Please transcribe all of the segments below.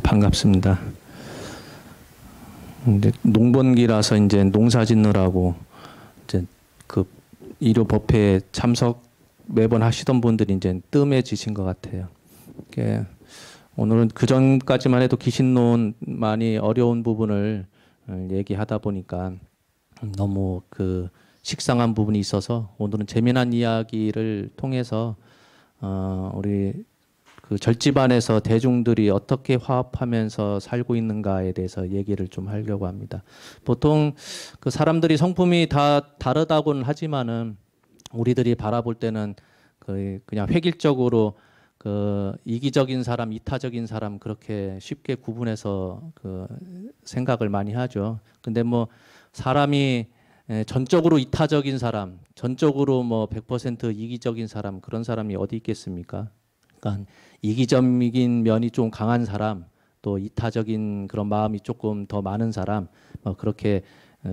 반갑습니다. 근데 농번기라서 이제 농사 짓느라고 이제 그 일요 법회에 참석 매번 하시던 분들이 이제 뜸해지신 것 같아요. 오늘은 그 전까지만 해도 귀신론 많이 어려운 부분을 얘기하다 보니까 너무 그 식상한 부분이 있어서 오늘은 재미난 이야기를 통해서 우리 그 절집안에서 대중들이 어떻게 화합하면서 살고 있는가에 대해서 얘기를 좀 하려고 합니다. 보통 그 사람들이 성품이 다 다르다고는 하지만은 우리들이 바라볼 때는 그냥 획일적으로 그 이기적인 사람, 이타적인 사람 그렇게 쉽게 구분해서 그 생각을 많이 하죠. 근데 뭐 사람이 전적으로 이타적인 사람, 전적으로 뭐 100% 이기적인 사람 그런 사람이 어디 있겠습니까? 그러니까 이기적인 면이 좀 강한 사람, 또 이타적인 그런 마음이 조금 더 많은 사람, 뭐 그렇게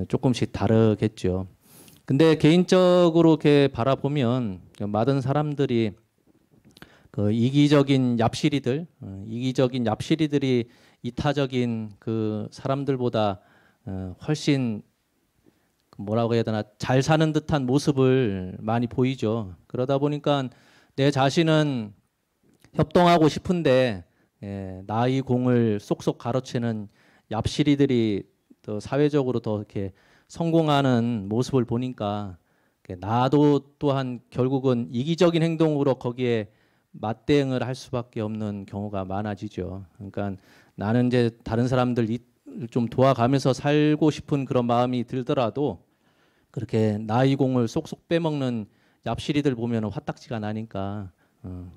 조금씩 다르겠죠. 근데 개인적으로 이렇게 바라보면 많은 사람들이 그 이기적인 얍시리들이 이타적인 그 사람들보다 훨씬 뭐라고 해야 되나 잘 사는 듯한 모습을 많이 보이죠. 그러다 보니까 내 자신은 협동하고 싶은데 나의 공을 쏙쏙 가로채는 얍시리들이 더 사회적으로 더 이렇게 성공하는 모습을 보니까 나도 또한 결국은 이기적인 행동으로 거기에 맞대응을 할 수밖에 없는 경우가 많아지죠. 그러니까 나는 이제 다른 사람들 좀 도와가면서 살고 싶은 그런 마음이 들더라도 그렇게 나의 공을 쏙쏙 빼먹는 얍시리들 보면 화딱지가 나니까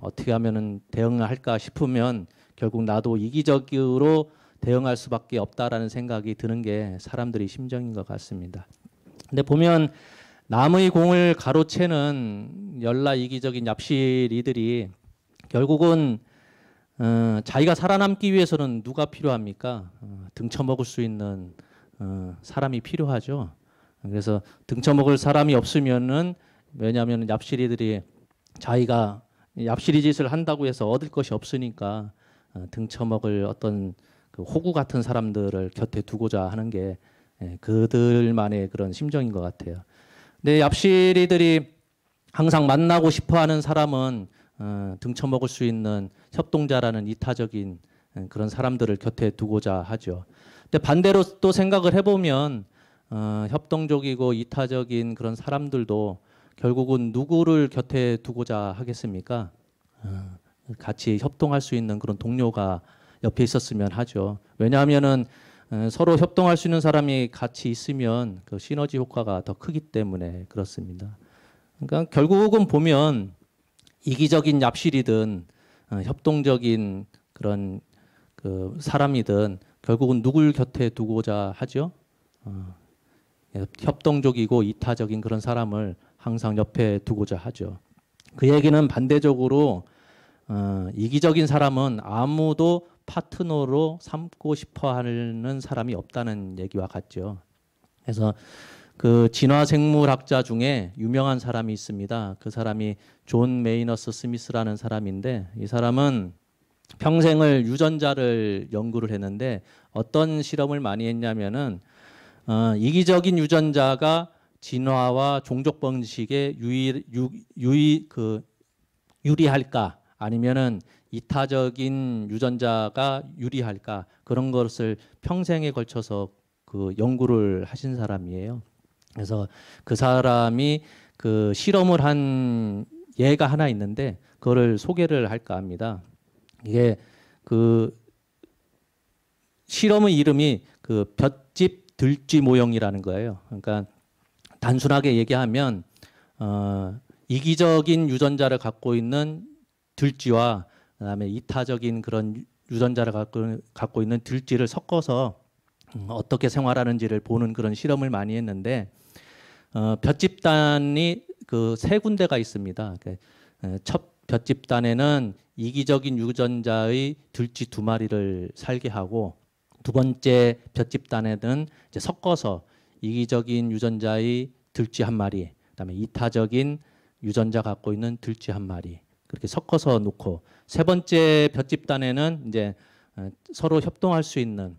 어떻게 하면은 대응을 할까 싶으면 결국 나도 이기적으로 대응할 수밖에 없다라는 생각이 드는 게 사람들의 심정인 것 같습니다. 근데 보면 남의 공을 가로채는 열나 이기적인 얍시리들이 결국은 자기가 살아남기 위해서는 누가 필요합니까? 등쳐먹을 수 있는 사람이 필요하죠. 그래서 등쳐먹을 사람이 없으면은 왜냐하면 얍시리들이 자기가 얍시리 짓을 한다고 해서 얻을 것이 없으니까 등쳐먹을 어떤 그 호구 같은 사람들을 곁에 두고자 하는 게 그들만의 그런 심정인 것 같아요. 근데 얍시리들이 항상 만나고 싶어하는 사람은 등쳐먹을 수 있는 협동자라는 이타적인 그런 사람들을 곁에 두고자 하죠. 근데 반대로 또 생각을 해보면 협동적이고 이타적인 그런 사람들도 결국은 누구를 곁에 두고자 하겠습니까? 같이 협동할 수 있는 그런 동료가 옆에 있었으면 하죠. 왜냐하면은 서로 협동할 수 있는 사람이 같이 있으면 그 시너지 효과가 더 크기 때문에 그렇습니다. 그러니까 결국은 보면 이기적인 얍시리든 협동적인 그런 그 사람이든 결국은 누굴 곁에 두고자 하죠? 협동적이고 이타적인 그런 사람을 항상 옆에 두고자 하죠. 그 얘기는 반대적으로 이기적인 사람은 아무도 파트너로 삼고 싶어 하는 사람이 없다는 얘기와 같죠. 그래서 그 진화생물학자 중에 유명한 사람이 있습니다. 그 사람이 존 메이너스 스미스라는 사람인데 이 사람은 평생을 유전자를 연구를 했는데 어떤 실험을 많이 했냐면은 이기적인 유전자가 진화와 종족 번식에 유리할까 아니면은 이타적인 유전자가 유리할까 그런 것을 평생에 걸쳐서 그 연구를 하신 사람이에요. 그래서 그 사람이 그 실험을 한 예가 하나 있는데 그거를 소개를 할까 합니다. 이게 그 실험의 이름이 그 볏짚 들쥐 모형이라는 거예요. 그러니까 단순하게 얘기하면 이기적인 유전자를 갖고 있는 들쥐와 그다음에 이타적인 그런 유전자를 갖고 있는 들쥐를 섞어서 어떻게 생활하는지를 보는 그런 실험을 많이 했는데 볏짚단이 그 세 군데가 있습니다. 첫 볏짚단에는 이기적인 유전자의 들쥐 2마리를 살게 하고 두 번째 볏짚단에는 이제 섞어서 이기적인 유전자의 들쥐 1마리, 그다음에 이타적인 유전자 갖고 있는 들쥐 1마리 그렇게 섞어서 놓고 세 번째 볏짚단에는 이제 서로 협동할 수 있는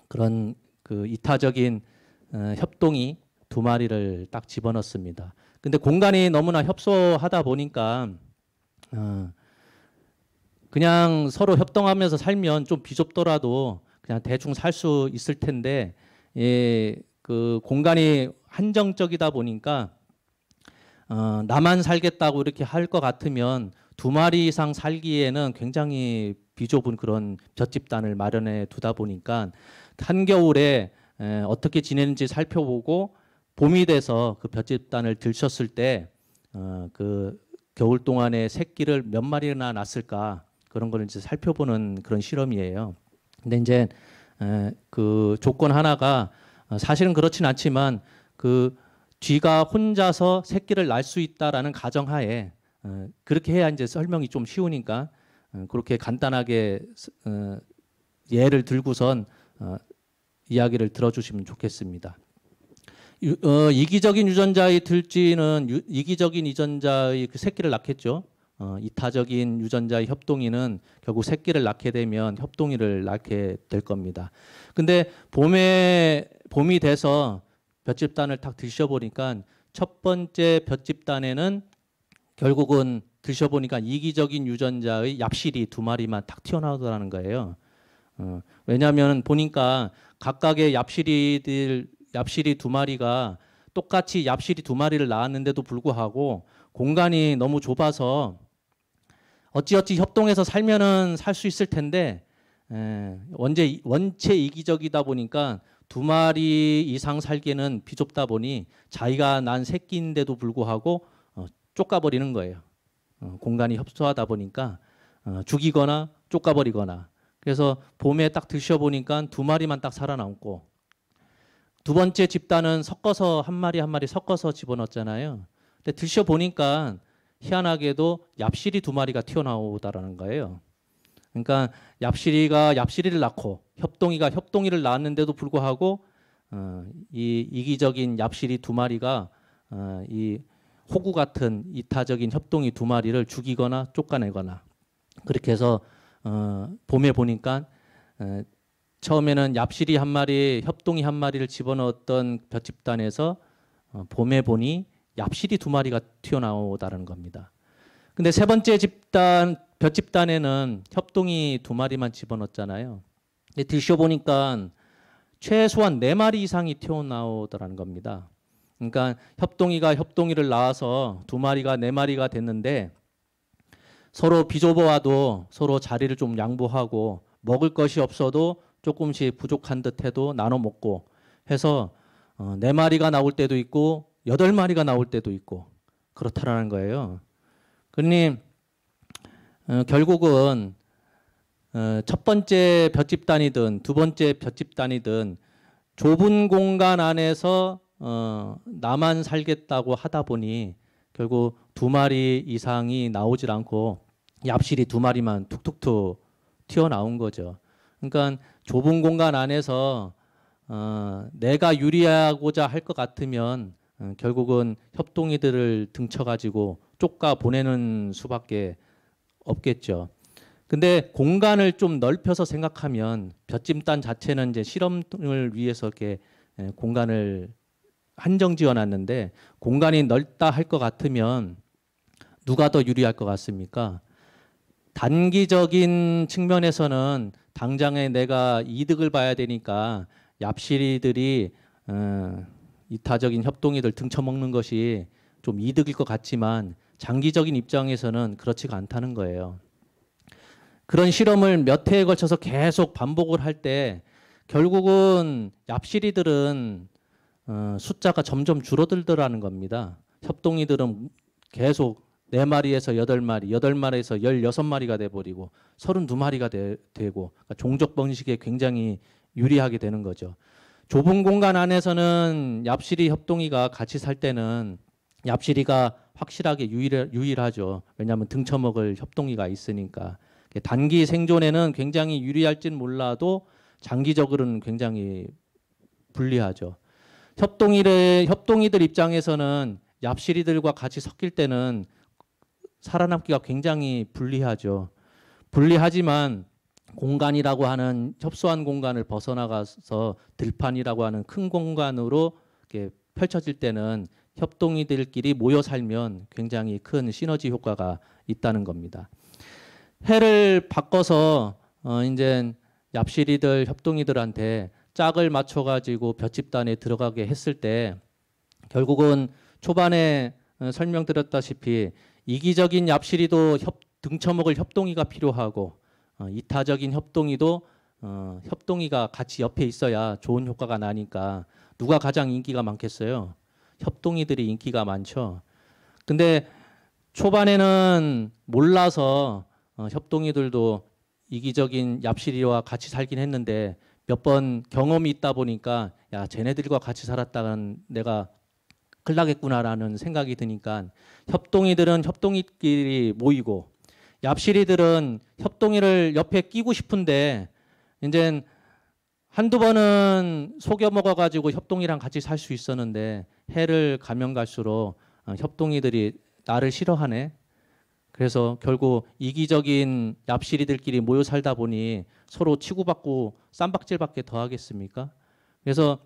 그런 그 이타적인 협동이 두 마리를 딱 집어넣습니다. 근데 공간이 너무나 협소하다 보니까 그냥 서로 협동하면서 살면 좀 비좁더라도 그냥 대충 살 수 있을 텐데, 예, 그 공간이 한정적이다 보니까 나만 살겠다고 이렇게 할 것 같으면 두 마리 이상 살기에는 굉장히 비좁은 그런 볏집단을 마련해 두다 보니까 한겨울에 어떻게 지내는지 살펴보고 봄이 돼서 그 볏집단을 들쳤을 때 그 겨울 동안에 새끼를 몇 마리나 낳았을까, 그런 걸 이제 살펴보는 그런 실험이에요. 근데 이제 그 조건 하나가 사실은 그렇진 않지만 그 쥐가 혼자서 새끼를 낳을 수 있다라는 가정하에 그렇게 해야 이제 설명이 좀 쉬우니까 그렇게 간단하게 예를 들고선 이야기를 들어주시면 좋겠습니다. 이기적인 유전자의 들쥐는 이기적인 유전자의 그 새끼를 낳겠죠. 이타적인 유전자의 협동이는 결국 새끼를 낳게 되면 협동이를 낳게 될 겁니다. 근데 봄이 돼서 볏집단을 딱 드셔보니까 첫 번째 볏집단에는 결국은 드셔보니까 이기적인 유전자의 얍실이 두 마리만 딱 튀어나오더라는 거예요. 왜냐하면 보니까 각각의 얍실이 두 마리가 똑같이 얍실이 두 마리를 낳았는데도 불구하고 공간이 너무 좁아서 어찌어찌 협동해서 살면은 살 수 있을 텐데 원체 이기적이다 보니까 두 마리 이상 살기에는 비좁다 보니 자기가 난 새끼인데도 불구하고 쫓가버리는 거예요. 공간이 협소하다 보니까 죽이거나 쫓가버리거나. 그래서 봄에 딱 드셔보니까 두 마리만 딱 살아남고, 두 번째 집단은 섞어서 한 마리 한 마리 섞어서 집어넣었잖아요. 근데 드셔보니까 희한하게도 얍실이 두 마리가 튀어나오다라는 거예요. 그러니까 얍실이를 낳고 협동이가 협동이를 낳았는데도 불구하고 이 이기적인 얍실이 두 마리가 이 호구 같은 이타적인 협동이 두 마리를 죽이거나 쫓아내거나, 그렇게 해서 봄에 보니까 처음에는 얍실이 한 마리, 협동이 한 마리를 집어넣었던 볏집단에서 봄에 보니 얍실이 두 마리가 튀어나오다는 겁니다. 근데 세 번째 볏집단에는 협동이 두 마리만 집어넣었잖아요. 근데 드셔보니까 최소한 네 마리 이상이 튀어나오더라는 겁니다. 그러니까 협동이가 협동이를 낳아서 두 마리가 네 마리가 됐는데 서로 비좁아도 서로 자리를 좀 양보하고 먹을 것이 없어도 조금씩 부족한 듯해도 나눠 먹고 해서 네 마리가 나올 때도 있고 여덟 마리가 나올 때도 있고 그렇다라는 거예요. 그러니 결국은 첫 번째 볏집단이든 두 번째 볏집단이든 좁은 공간 안에서 나만 살겠다고 하다 보니 결국 두 마리 이상이 나오질 않고 얍실이 두 마리만 툭툭툭 튀어나온 거죠. 그러니까 좁은 공간 안에서 내가 유리하고자 할 것 같으면 결국은 협동이들을 등쳐가지고 쫓가 보내는 수밖에 없겠죠. 근데 공간을 좀 넓혀서 생각하면 볏집단 자체는 이제 실험을 위해서 이렇게 공간을 한정 지어놨는데 공간이 넓다 할 것 같으면 누가 더 유리할 것 같습니까? 단기적인 측면에서는 당장에 내가 이득을 봐야 되니까 얍실이들이 이타적인 협동이들 등쳐먹는 것이 좀 이득일 것 같지만 장기적인 입장에서는 그렇지가 않다는 거예요. 그런 실험을 몇 해에 걸쳐서 계속 반복을 할 때 결국은 얍실이들은 숫자가 점점 줄어들더라는 겁니다. 협동이들은 계속 4마리에서 8마리, 8마리에서 16마리가 돼버리고 32마리가 되고 그러니까 종족 번식에 굉장히 유리하게 되는 거죠. 좁은 공간 안에서는 얍실이 협동이가 같이 살 때는 얍실이가 확실하게 유일하죠. 왜냐하면 등쳐먹을 협동이가 있으니까. 단기 생존에는 굉장히 유리할진 몰라도 장기적으로는 굉장히 불리하죠. 협동이들 입장에서는 얍실이들과 같이 섞일 때는 살아남기가 굉장히 불리하죠. 불리하지만 공간이라고 하는 협소한 공간을 벗어나가서 들판이라고 하는 큰 공간으로 이렇게 펼쳐질 때는 협동이들끼리 모여 살면 굉장히 큰 시너지 효과가 있다는 겁니다. 해를 바꿔서 이제 얍실이들, 협동이들한테 짝을 맞춰가지고 볏집단에 들어가게 했을 때 결국은 초반에 설명드렸다시피 이기적인 얍실이도 등쳐먹을 협동이가 필요하고 이타적인 협동이도 협동이가 같이 옆에 있어야 좋은 효과가 나니까 누가 가장 인기가 많겠어요? 협동이들이 인기가 많죠. 근데 초반에는 몰라서 협동이들도 이기적인 얍실이와 같이 살긴 했는데 몇 번 경험이 있다 보니까 야, 쟤네들과 같이 살았다간 내가 큰일 나겠구나라는 생각이 드니까 협동이들은 협동이끼리 모이고 얍실이들은 협동이를 옆에 끼고 싶은데 이제 한두 번은 속여 먹어가지고 협동이랑 같이 살 수 있었는데 해를 가면 갈수록 협동이들이 나를 싫어하네. 그래서 결국 이기적인 얍실이들끼리 모여 살다 보니 서로 치고받고 쌈박질밖에 더 하겠습니까? 그래서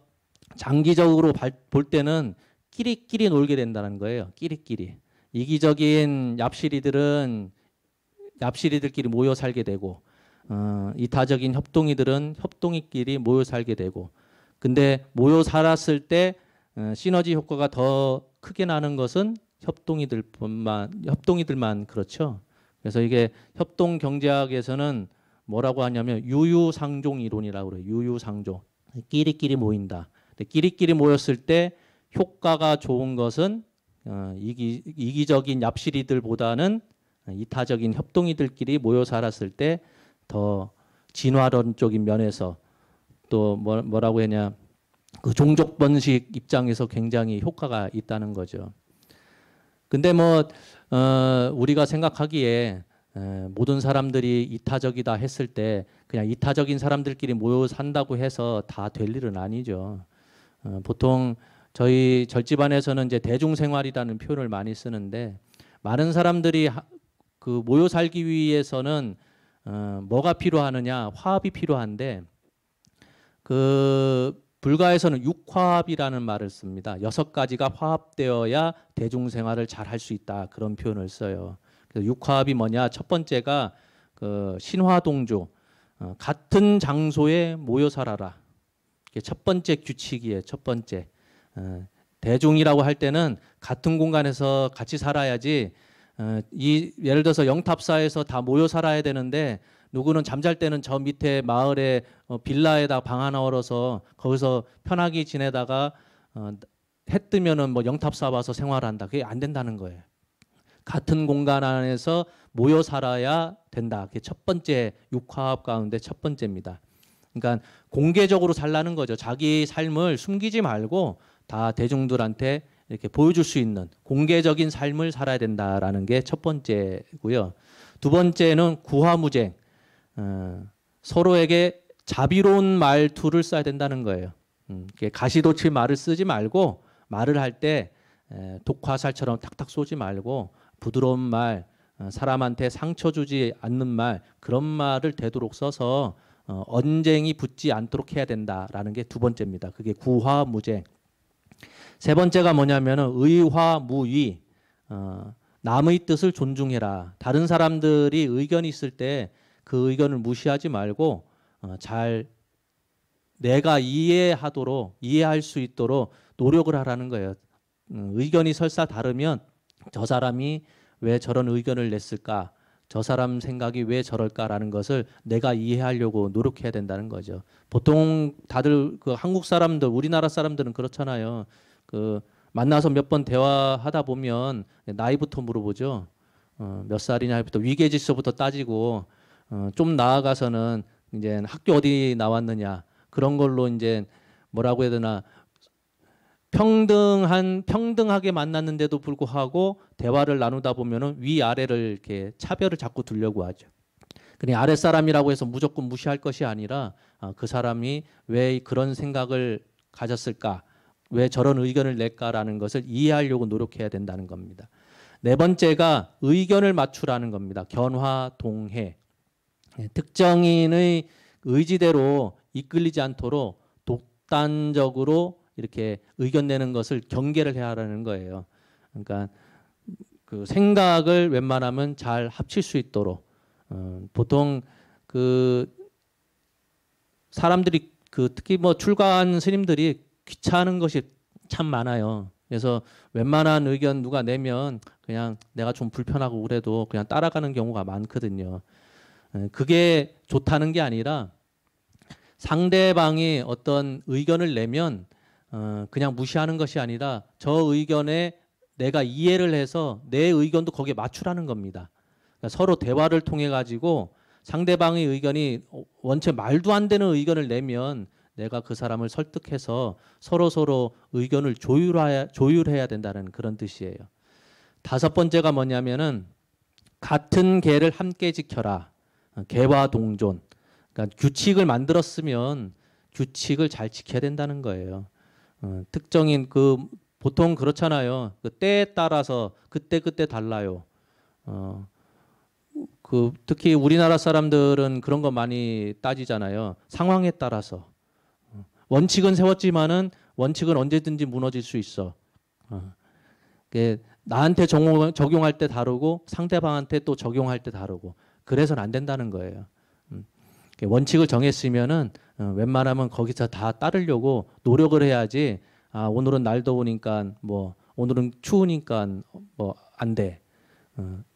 장기적으로 볼 때는 끼리끼리 놀게 된다는 거예요. 끼리끼리. 이기적인 얍실이들은 얍실이들끼리 모여 살게 되고 이타적인 협동이들은 협동이끼리 모여 살게 되고 근데 모여 살았을 때 시너지 효과가 더 크게 나는 것은 협동이들만 그렇죠. 그래서 이게 협동 경제학에서는 뭐라고 하냐면 유유상종 이론이라고 그래요. 유유상종. 끼리끼리 모인다. 근데 끼리끼리 모였을 때 효과가 좋은 것은 이기적인 얍실이들보다는 이타적인 협동이들끼리 모여 살았을 때 더 진화론적인 면에서 또 뭐라고 했냐 그 종족 번식 입장에서 굉장히 효과가 있다는 거죠. 근데 우리가 생각하기에 모든 사람들이 이타적이다 했을 때 그냥 이타적인 사람들끼리 모여 산다고 해서 다 될 일은 아니죠. 보통 저희 절집안에서는 이제 대중생활이라는 표현을 많이 쓰는데 많은 사람들이 그 모여 살기 위해서는 뭐가 필요하느냐 화합이 필요한데 그 불가에서는 육화합이라는 말을 씁니다. 6가지가 화합되어야 대중생활을 잘 할 수 있다 그런 표현을 써요. 그래서 육화합이 뭐냐? 첫 번째가 그 신화동조 같은 장소에 모여 살아라. 이게 첫 번째 규칙이에요. 첫 번째 대중이라고 할 때는 같은 공간에서 같이 살아야지. 예를 들어서 영탑사에서 다 모여 살아야 되는데 누구는 잠잘 때는 저 밑에 마을에 빌라에다 방 하나 얼어서 거기서 편하게 지내다가 해 뜨면은 영탑사 와서 생활한다. 그게 안 된다는 거예요. 같은 공간 안에서 모여 살아야 된다. 그게 첫 번째 육화합 가운데 첫 번째입니다. 그러니까 공개적으로 살라는 거죠. 자기 삶을 숨기지 말고 다 대중들한테 이렇게 보여줄 수 있는 공개적인 삶을 살아야 된다라는 게 첫 번째고요. 두 번째는 구화무쟁. 서로에게 자비로운 말투를 써야 된다는 거예요. 가시돋칠 말을 쓰지 말고 말을 할 때 독화살처럼 탁탁 쏘지 말고 부드러운 말, 사람한테 상처 주지 않는 말 그런 말을 되도록 써서 언쟁이 붙지 않도록 해야 된다라는 게 두 번째입니다. 그게 구화무쟁. 세 번째가 뭐냐면은 의화무위. 남의 뜻을 존중해라. 다른 사람들이 의견이 있을 때 그 의견을 무시하지 말고 잘 내가 이해할 수 있도록 노력을 하라는 거예요. 의견이 설사 다르면 저 사람이 왜 저런 의견을 냈을까? 저 사람 생각이 왜 저럴까라는 것을 내가 이해하려고 노력해야 된다는 거죠. 보통 다들 그 한국 사람들, 우리나라 사람들은 그렇잖아요. 그 만나서 몇 번 대화하다 보면 나이부터 물어보죠. 몇 살이냐부터 위계질서부터 따지고 좀 나아가서는 이제 학교 어디 나왔느냐 그런 걸로 이제 뭐라고 해야 되나 평등하게 만났는데도 불구하고 대화를 나누다 보면은 위아래를 이렇게 차별을 자꾸 두려고 하죠. 그냥 아랫사람이라고 해서 무조건 무시할 것이 아니라 그 사람이 왜 그런 생각을 가졌을까? 왜 저런 의견을 낼까라는 것을 이해하려고 노력해야 된다는 겁니다. 네 번째가 의견을 맞추라는 겁니다. 견화동해. 특정인의 의지대로 이끌리지 않도록 독단적으로 이렇게 의견 내는 것을 경계를 해야 하는 거예요. 그러니까 그 생각을 웬만하면 잘 합칠 수 있도록 보통 그 사람들이 그 특히 뭐 출가한 스님들이 귀찮은 것이 참 많아요. 그래서 웬만한 의견 누가 내면 그냥 내가 좀 불편하고 그래도 그냥 따라가는 경우가 많거든요. 그게 좋다는 게 아니라 상대방이 어떤 의견을 내면 그냥 무시하는 것이 아니라 저 의견에 내가 이해를 해서 내 의견도 거기에 맞추라는 겁니다. 그러니까 서로 대화를 통해 가지고 상대방의 의견이 원체 말도 안 되는 의견을 내면 내가 그 사람을 설득해서 서로 의견을 조율해야 된다는 그런 뜻이에요. 다섯 번째가 뭐냐면은 같은 계를 함께 지켜라. 계와 동존. 그러니까 규칙을 만들었으면 규칙을 잘 지켜야 된다는 거예요. 특정인 그 보통 그렇잖아요. 그 때에 따라서 그때 달라요. 그 특히 우리나라 사람들은 그런 거 많이 따지잖아요. 상황에 따라서. 원칙은 세웠지만은 원칙은 언제든지 무너질 수 있어. 나한테 적용할 때 다르고 상대방한테 또 적용할 때 다르고 그래서는 안 된다는 거예요. 원칙을 정했으면은 웬만하면 거기서 다 따르려고 노력을 해야지. 아, 오늘은 날 더우니까 뭐 오늘은 추우니까 뭐 안 돼.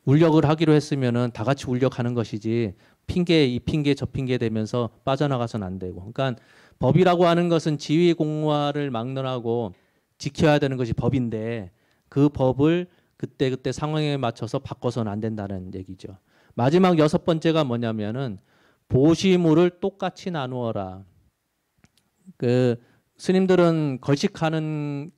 울력을 하기로 했으면은 다 같이 울력하는 것이지 이 핑계 저 핑계 대면서 빠져나가서는 안 되고. 그러니까 법이라고 하는 것은 지위 공화를 막론하고 지켜야 되는 것이 법인데 그 법을 그때 상황에 맞춰서 바꿔서는 안 된다는 얘기죠. 마지막 여섯 번째가 뭐냐면은 보시물을 똑같이 나누어라. 그 스님들은 걸식하는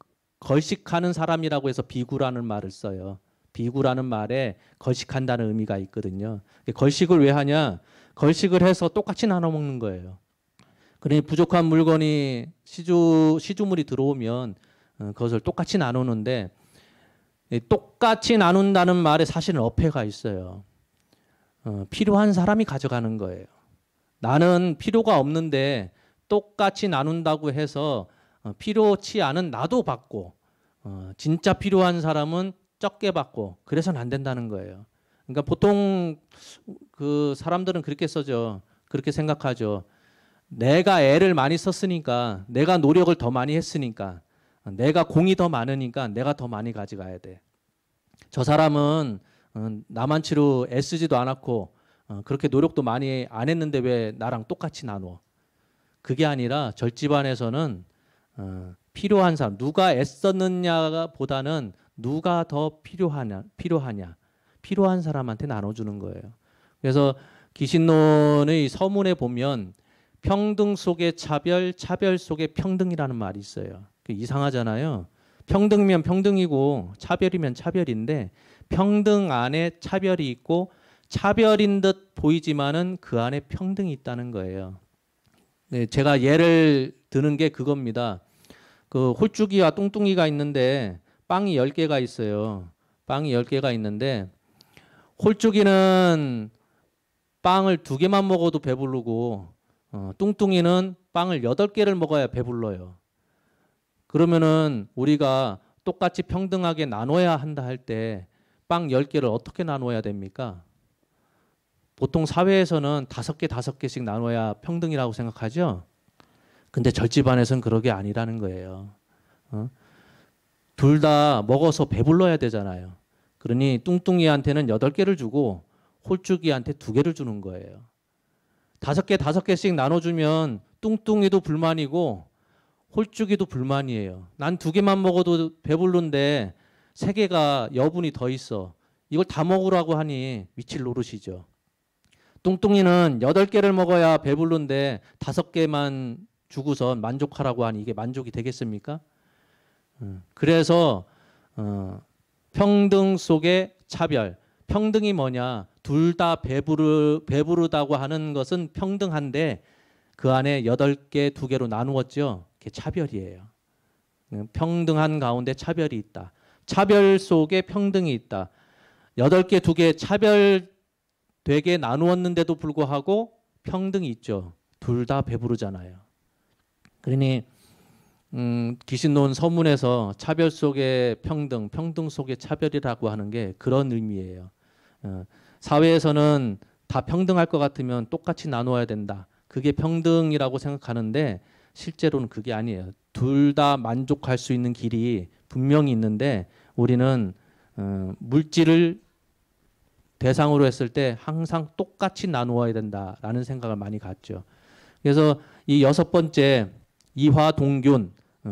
사람이라고 해서 비구라는 말을 써요. 비구라는 말에 걸식한다는 의미가 있거든요. 걸식을 왜 하냐? 걸식을 해서 똑같이 나눠 먹는 거예요. 그러니 부족한 물건이 시주물이 들어오면 그것을 똑같이 나누는데 똑같이 나눈다는 말에 사실은 어폐가 있어요. 필요한 사람이 가져가는 거예요. 나는 필요가 없는데 똑같이 나눈다고 해서 필요치 않은 나도 받고 진짜 필요한 사람은 적게 받고 그래서는 안 된다는 거예요. 그러니까 보통 그 사람들은 그렇게 써죠. 그렇게 생각하죠. 내가 애를 많이 썼으니까 내가 노력을 더 많이 했으니까 내가 공이 더 많으니까 내가 더 많이 가져가야 돼. 저 사람은 나만치로 애쓰지도 않았고 그렇게 노력도 많이 안 했는데 왜 나랑 똑같이 나눠? 그게 아니라 절집안에서는 필요한 사람, 누가 애썼느냐보다는 누가 더 필요한 사람한테 나눠주는 거예요. 그래서 기신론의 서문에 보면 평등 속의 차별, 차별 속의 평등이라는 말이 있어요. 이상하잖아요. 평등이면 평등이고 차별이면 차별인데 평등 안에 차별이 있고 차별인 듯 보이지만은 그 안에 평등이 있다는 거예요. 네, 제가 예를 드는 게 그겁니다. 그 홀쭉이와 뚱뚱이가 있는데 빵이 10개가 있어요. 빵이 10개가 있는데 홀쭉이는 빵을 2개만 먹어도 배부르고 뚱뚱이는 빵을 8개를 먹어야 배불러요. 그러면은 우리가 똑같이 평등하게 나눠야 한다 할 때 빵 10개를 어떻게 나눠야 됩니까? 보통 사회에서는 5개씩 나눠야 평등이라고 생각하죠. 근데 절집안에서는 그러게 아니라는 거예요. 둘 다 먹어서 배불러야 되잖아요. 그러니 뚱뚱이한테는 8개를 주고 홀쭉이한테 2개를 주는 거예요. 5개씩 나눠주면 뚱뚱이도 불만이고 홀쭉이도 불만이에요. 난 2개만 먹어도 배부른데 3개가 여분이 더 있어. 이걸 다 먹으라고 하니 미칠 노릇이죠. 뚱뚱이는 8개를 먹어야 배부른데 5개만 주고선 만족하라고 하니 이게 만족이 되겠습니까? 그래서 평등 속의 차별. 평등이 뭐냐? 둘 다 배부르다고 하는 것은 평등한데 그 안에 8개, 2개로 나누었죠. 그게 차별이에요. 평등한 가운데 차별이 있다. 차별 속에 평등이 있다. 8개, 2개 차별 되게 나누었는데도 불구하고 평등이 있죠. 둘 다 배부르잖아요. 그러니 귀신 놓은 서문에서 차별 속의 평등, 평등 속의 차별이라고 하는 게 그런 의미예요. 사회에서는 다 평등할 것 같으면 똑같이 나누어야 된다. 그게 평등이라고 생각하는데 실제로는 그게 아니에요. 둘 다 만족할 수 있는 길이 분명히 있는데 우리는 물질을 대상으로 했을 때 항상 똑같이 나누어야 된다라는 생각을 많이 갖죠. 그래서 이 6번째 이화동균,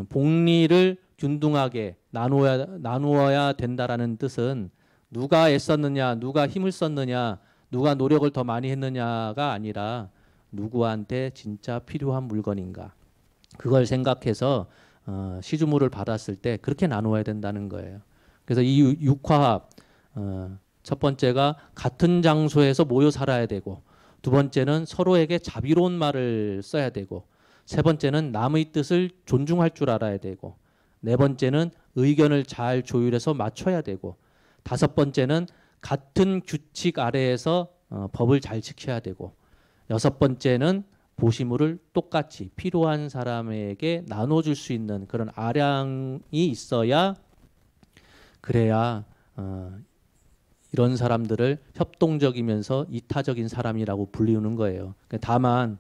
복리를 균등하게 나누어야 된다라는 뜻은 누가 애썼느냐, 누가 힘을 썼느냐, 누가 노력을 더 많이 했느냐가 아니라 누구한테 진짜 필요한 물건인가. 그걸 생각해서 시주물을 받았을 때 그렇게 나누어야 된다는 거예요. 그래서 이 육화합, 첫 번째가 같은 장소에서 모여 살아야 되고, 두 번째는 서로에게 자비로운 말을 써야 되고, 세 번째는 남의 뜻을 존중할 줄 알아야 되고, 네 번째는 의견을 잘 조율해서 맞춰야 되고, 다섯 번째는 같은 규칙 아래에서 법을 잘 지켜야 되고, 여섯 번째는 보시물을 똑같이 필요한 사람에게 나눠줄 수 있는 그런 아량이 있어야 그래야 이런 사람들을 협동적이면서 이타적인 사람이라고 불리우는 거예요. 다만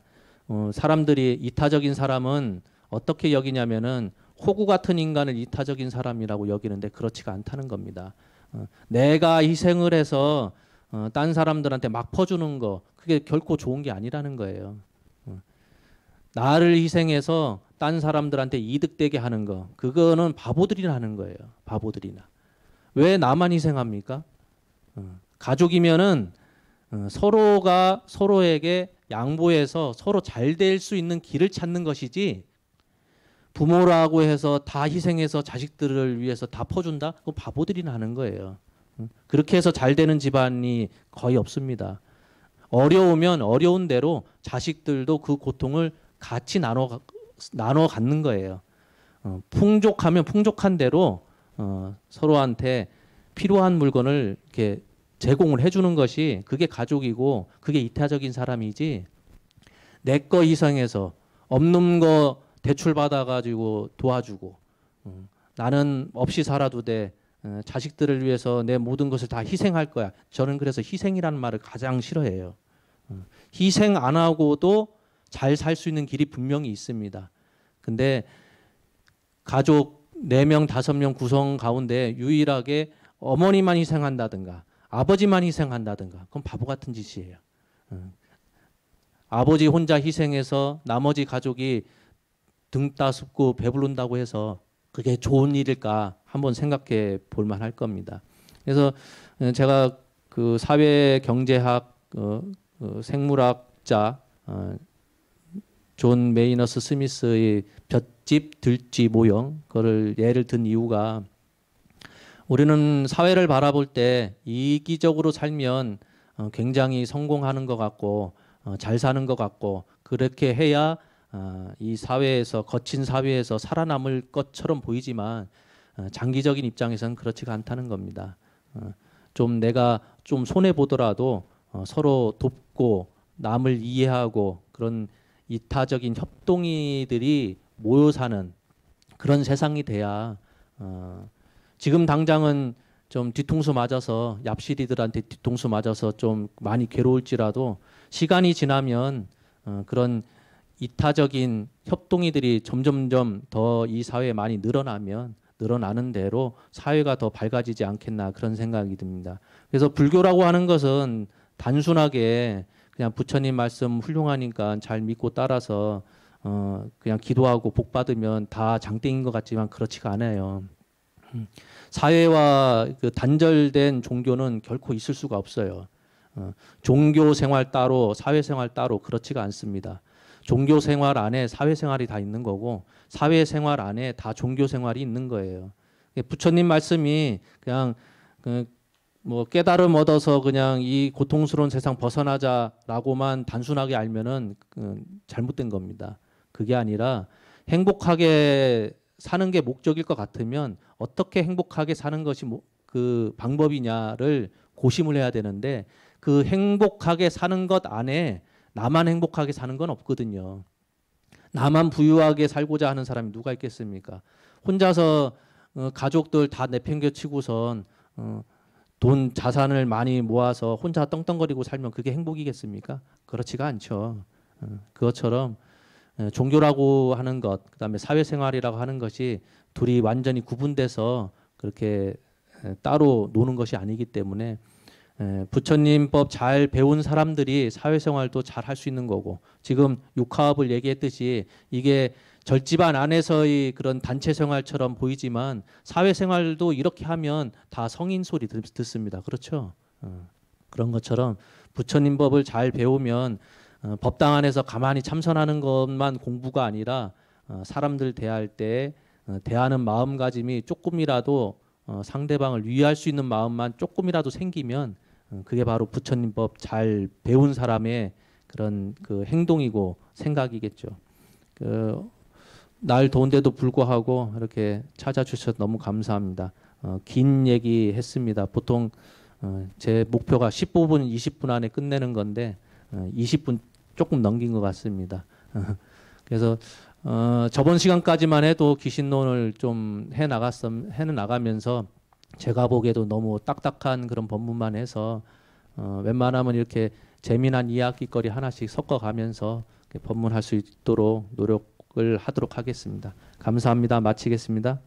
사람들이 이타적인 사람은 어떻게 여기냐면은 호구 같은 인간을 이타적인 사람이라고 여기는데 그렇지가 않다는 겁니다. 내가 희생을 해서 딴 사람들한테 막 퍼주는 거 그게 결코 좋은 게 아니라는 거예요. 나를 희생해서 딴 사람들한테 이득되게 하는 거 그거는 바보들이나 하는 거예요. 바보들이나. 왜 나만 희생합니까? 가족이면은 서로가 서로에게 양보해서 서로 잘 될 수 있는 길을 찾는 것이지 부모라고 해서 다 희생해서 자식들을 위해서 다 퍼준다? 그거 바보들이나 하는 거예요. 그렇게 해서 잘 되는 집안이 거의 없습니다. 어려우면 어려운 대로 자식들도 그 고통을 같이 나눠 갖는 거예요. 풍족하면 풍족한 대로 서로한테 필요한 물건을 이렇게 제공을 해주는 것이 그게 가족이고 그게 이타적인 사람이지 내 거 희생해서 없는 거 대출 받아가지고 도와주고 나는 없이 살아도 돼 자식들을 위해서 내 모든 것을 다 희생할 거야. 저는 그래서 희생이라는 말을 가장 싫어해요. 희생 안 하고도 잘 살 수 있는 길이 분명히 있습니다. 근데 가족 4명, 5명 구성 가운데 유일하게 어머니만 희생한다든가 아버지만 희생한다든가 그건 바보 같은 짓이에요. 아버지 혼자 희생해서 나머지 가족이 등 따숩고 배부른다고 해서 그게 좋은 일일까 한번 생각해 볼 만할 겁니다. 그래서 제가 그 사회경제학 생물학자 존 메이너스 스미스의 볏짚 들쥐 모형 그거를 예를 든 이유가 우리는 사회를 바라볼 때 이기적으로 살면 굉장히 성공하는 것 같고 잘 사는 것 같고 그렇게 해야 이 사회에서 거친 사회에서 살아남을 것처럼 보이지만 장기적인 입장에서는 그렇지가 않다는 겁니다. 좀 내가 좀 손해 보더라도 서로 돕고 남을 이해하고 그런 이타적인 협동이들이 모여 사는 그런 세상이 돼야 지금 당장은 좀 뒤통수 맞아서 얍시리들한테 뒤통수 맞아서 좀 많이 괴로울지라도 시간이 지나면 그런 이타적인 협동이들이 점점점 더 이 사회에 많이 늘어나는 대로 사회가 더 밝아지지 않겠나 그런 생각이 듭니다. 그래서 불교라고 하는 것은 단순하게 그냥 부처님 말씀 훌륭하니까 잘 믿고 따라서 그냥 기도하고 복 받으면 다 장땡인 것 같지만 그렇지가 않아요. 사회와 그 단절된 종교는 결코 있을 수가 없어요. 종교 생활 따로 사회 생활 따로 그렇지가 않습니다. 종교 생활 안에 사회 생활이 다 있는 거고 사회 생활 안에 다 종교 생활이 있는 거예요. 부처님 말씀이 그냥 뭐 깨달음 얻어서 그냥 이 고통스러운 세상 벗어나자라고만 단순하게 알면은 잘못된 겁니다. 그게 아니라 행복하게 사는 게 목적일 것 같으면 어떻게 행복하게 사는 것이 그 방법이냐를 고심을 해야 되는데 그 행복하게 사는 것 안에 나만 행복하게 사는 건 없거든요. 나만 부유하게 살고자 하는 사람이 누가 있겠습니까? 혼자서 가족들 다 내팽개치고선 돈 자산을 많이 모아서 혼자 떵떵거리고 살면 그게 행복이겠습니까? 그렇지가 않죠. 그것처럼 종교라고 하는 것, 그다음에 사회생활이라고 하는 것이 둘이 완전히 구분돼서 그렇게 따로 노는 것이 아니기 때문에 부처님법 잘 배운 사람들이 사회생활도 잘 할 수 있는 거고, 지금 육화업을 얘기했듯이 이게 절집안 안에서의 그런 단체 생활처럼 보이지만 사회생활도 이렇게 하면 다 성인 소리 듣습니다. 그렇죠? 그런 것처럼 부처님 법을 잘 배우면 법당 안에서 가만히 참선하는 것만 공부가 아니라 사람들 대할 때 대하는 마음가짐이 조금이라도 상대방을 위할 수 있는 마음만 조금이라도 생기면 그게 바로 부처님 법 잘 배운 사람의 그런 그 행동이고 생각이겠죠. 날 더운데도 불구하고 이렇게 찾아주셔서 너무 감사합니다. 긴 얘기 했습니다. 보통 제 목표가 15분, 20분 안에 끝내는 건데 20분 조금 넘긴 것 같습니다. 그래서 저번 시간까지만 해도 귀신론을 좀 해나가면서 제가 보기에도 너무 딱딱한 그런 법문만 해서 웬만하면 이렇게 재미난 이야기거리 하나씩 섞어가면서 법문할 수 있도록 노력을 하도록 하겠습니다. 감사합니다. 마치겠습니다.